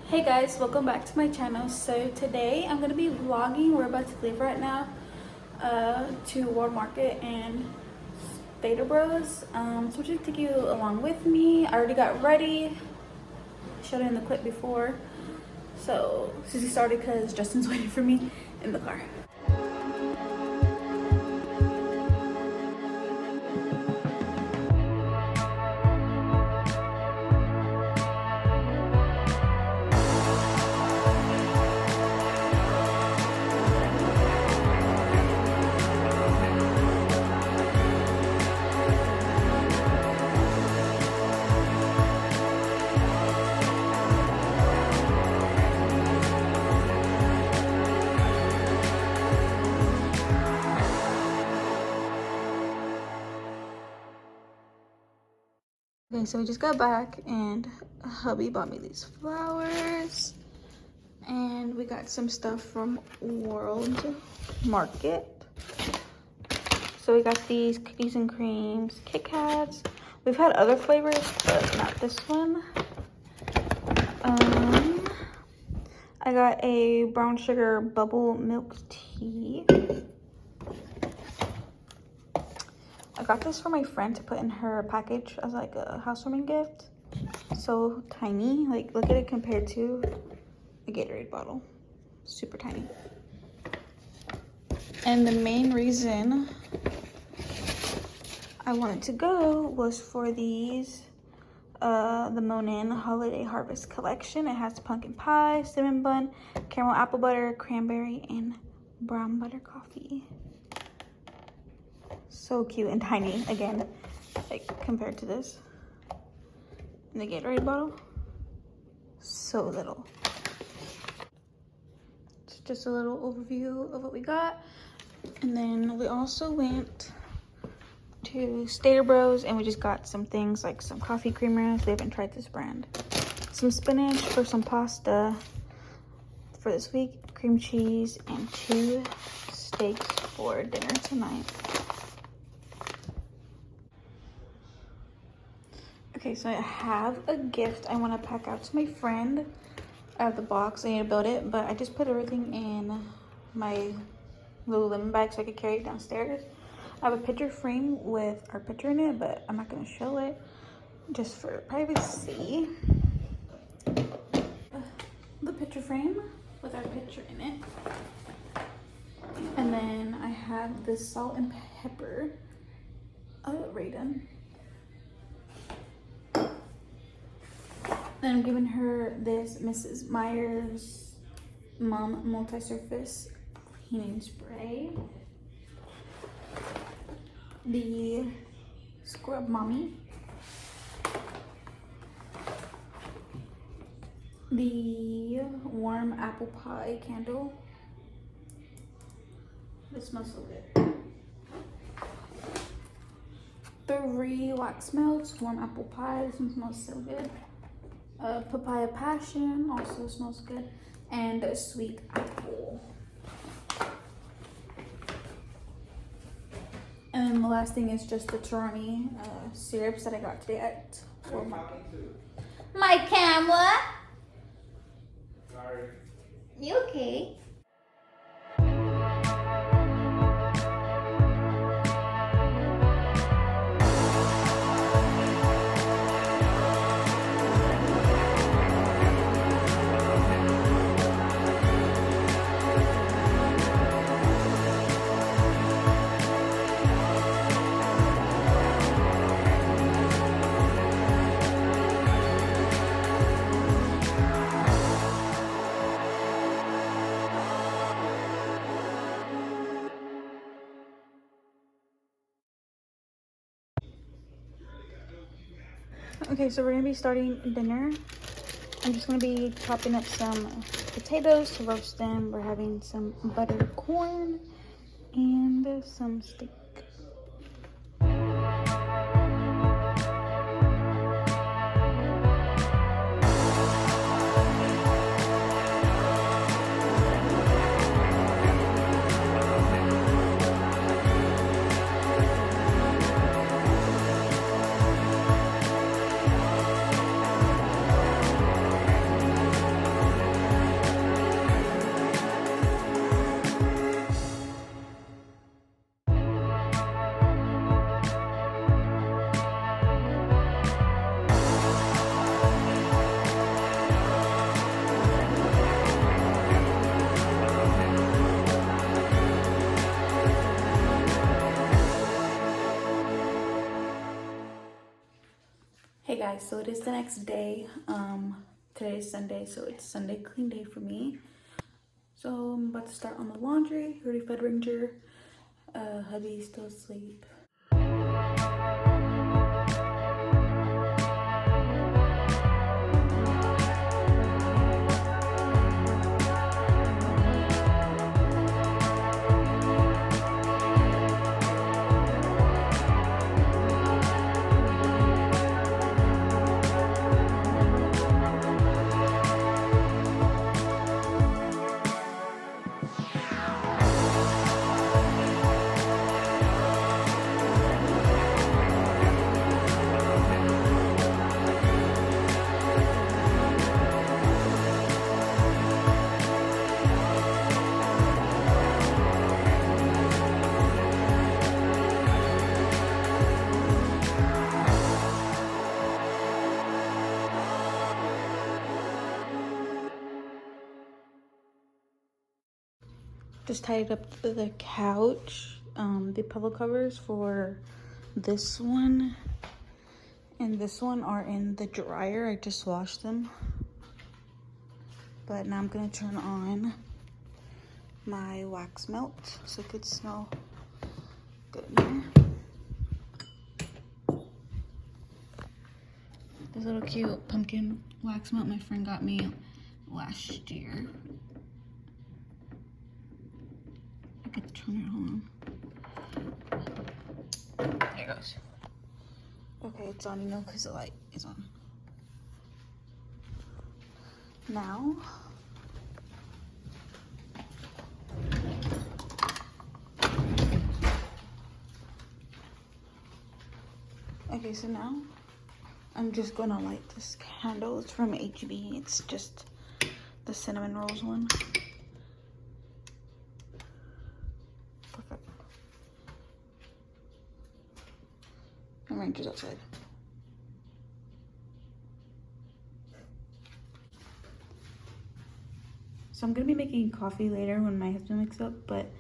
Hey guys, welcome back to my channel. So today I'm gonna be vlogging. We're about to leave right now to World Market and Theta Bros. So I'm just gonna take you along with me. I already got ready. Showed it in the clip before. So Susie started because Justin's waiting for me in the car. Okay, so we just got back and hubby bought me these flowers and we got some stuff from World Market. So we got these cookies and creams, Kit Kats. We've had other flavors, but not this one. I got a brown sugar bubble milk tea. I got this for my friend to put in her package as like a housewarming gift. So tiny, like look at it compared to a Gatorade bottle. Super tiny. And the main reason I wanted to go was for these, the Monin Holiday Harvest Collection. It has pumpkin pie, cinnamon bun, caramel apple butter, cranberry, and brown butter coffee. So cute and tiny, again, like compared to this in the Gatorade bottle. So little. It's just a little overview of what we got. And then we also went to Stater Bros and we just got some things like some coffee creamers. We haven't tried this brand. Some spinach for some pasta for this week, cream cheese, and 2 steaks for dinner tonight. Okay, so I have a gift I want to pack out to my friend. I have the box, I need to build it, but I just put everything in my Lululemon bag so I could carry it downstairs. I have a picture frame with our picture in it, but I'm not going to show it just for privacy. The picture frame with our picture in it. And then I have this salt and pepper Raiden. Then I'm giving her this Mrs. Meyer's Mom Multi-Surface Cleaning Spray. The Scrub Mommy. The Warm Apple Pie Candle. This smells so good. 3 wax melts, Warm Apple Pie. This one smells so good. Papaya Passion also smells good, and a Sweet Apple. And then the last thing is just the Torani syrups that I got today at World Market. My camera. Sorry. You okay? Okay, so we're gonna be starting dinner. I'm just gonna be chopping up some potatoes to roast them. We're having some buttered corn and some steak. guys, so it is the next day. Today is Sunday, so it's Sunday clean day for me. So I'm about to start on the laundry. Already fed Ranger. Hubby's still asleep. Just tidied up the couch. The pillow covers for this one and this one are in the dryer. I just washed them. But now I'm gonna turn on my wax melt so it could smell good in here. This little cute pumpkin wax melt my friend got me last year. I could turn it on. There it goes. Okay, it's on, you know, because the light is on. Now, okay, so now I'm just gonna light this candle. It's from HB. It's just the cinnamon rolls one. Perfect. And Ranger's outside. So I'm gonna be making coffee later when my husband wakes up, but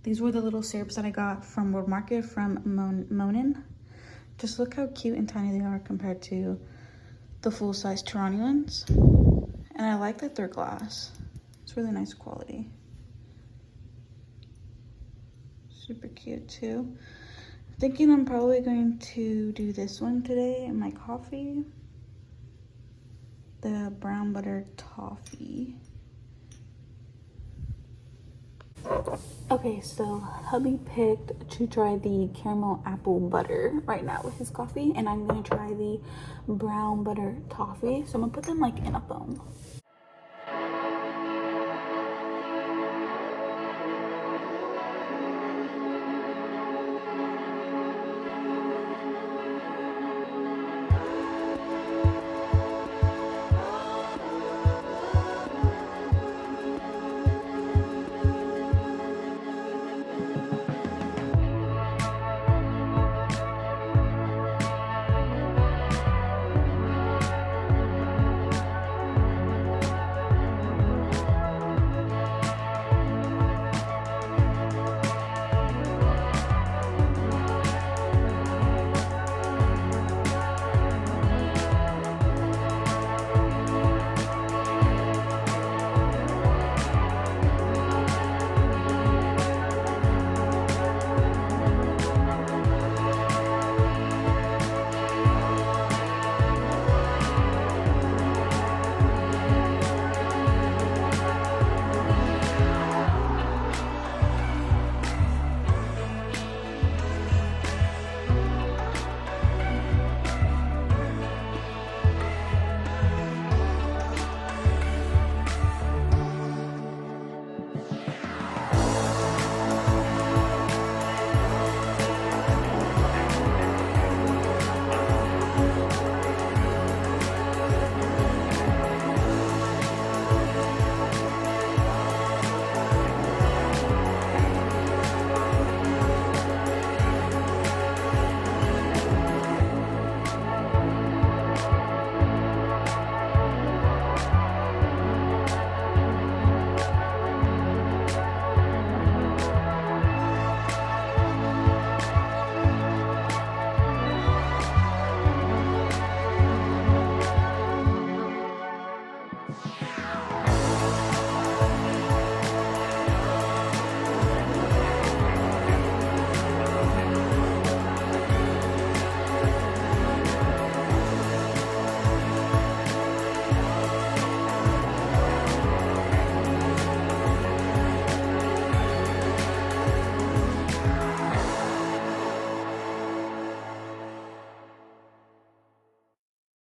these were the little syrups that I got from World Market from Monin. Just look how cute and tiny they are compared to the full-size Tarani ones. And I like that they're glass. It's really nice quality. Super cute too. Thinking I'm probably going to do this one today in my coffee. The brown butter toffee. Okay, so hubby picked to try the caramel apple butter right now with his coffee, and I'm gonna try the brown butter toffee. So I'm gonna put them like in a foam.